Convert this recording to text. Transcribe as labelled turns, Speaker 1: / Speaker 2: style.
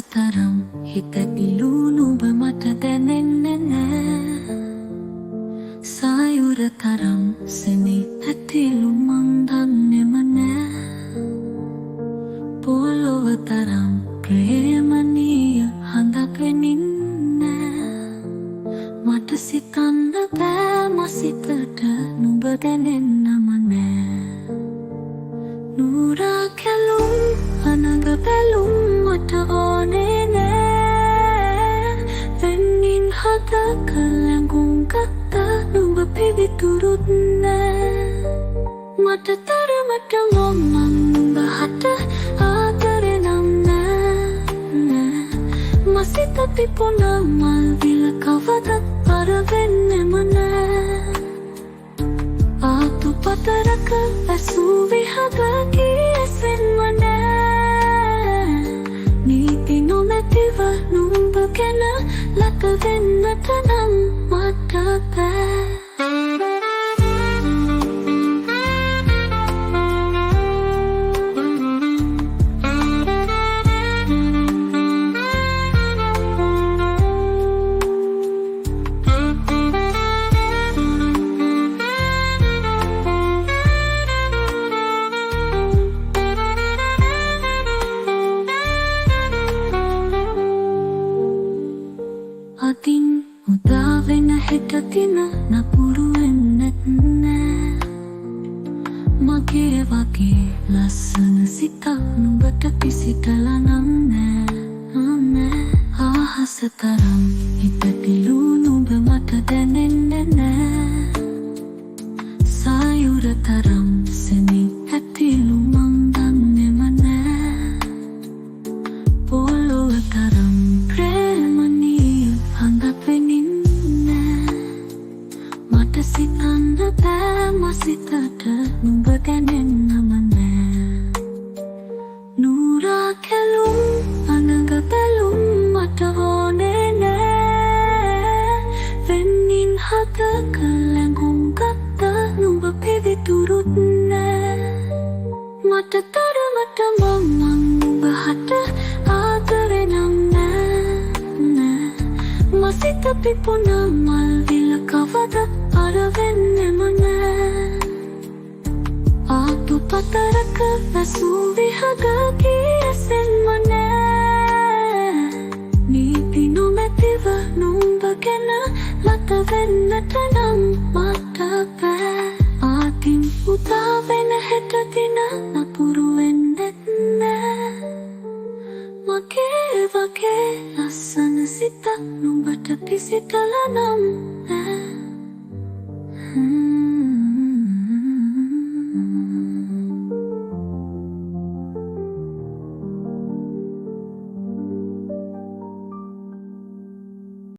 Speaker 1: තරම් හිත ඉලුණු ඔබ මට දැනෙන්නේ නෑ සායුර තරම් සෙනී ඇතිලු මං දන්නේම නෑ පොළොව තරම් ප්‍රේමනීය හඳක් වෙනින්නේ මට සිතන්න බෑ මසිතට නුඹ දැනෙන්නම නෑ නුරා කැලුම් අනග බැලුම් මට ඕනේ නෑ වෙන්නින් හදක ලැඟුම් ගත්තා නුඹ පිවිතුරුත් නෑ මට තරමට මොම්මන් නුඹ හට ආදරේ නම් නෑ මසිත පිපුණ මල් විල කවදත් පර වෙන්නෙම නෑ ආතු පතරක ඇසූ විහදකි ඇසෙන්ම නෑ නීති නොමැතිව නුඹ ගැන ලක වෙන්නට නම් මට බෑ අතින් උදාවෙන හෙට දින නපුරු වෙන්නෙත් නෑ මගේ වගේ ලස්සන සිතක් නුඹට පිසිතලා නම් නෑ ආහස තරම් හිතටිලු නුඹ මට දැනෙන්නේ නෑ සායුර තරම් සෙනී ඇතිලු මං දන්නේම නෑ පොළොව තරම් සිතන්න බෑ මසිතට නුඹ දැනෙන්නම නෑ නුරා කැලුම් අනග බැලුම් මට ඕනේ නෑ වෙන්නින් හදක ලැඟුම් ගත්තා නුඹ පිවිතුරුත් නෑ මට තරමට මොම්මන් නුඹ හට ආදරේ නම් නෑ මසිත පිපුණ මල් විල කවදත් පර වෙන්නෙම නෑ ආතු පතරක ඇසූ විහදකි ඇසෙන්ම නෑ නීති නොමැතිව නුඹ ගැන ලත වෙන්නට නම් මට බෑ ආතින් උදා වෙන හෙට දින නපුරු වෙන්නෙත් නෑ මගේ වගේ ලස්සන සිතක් නුඹට පිසිතලා නම්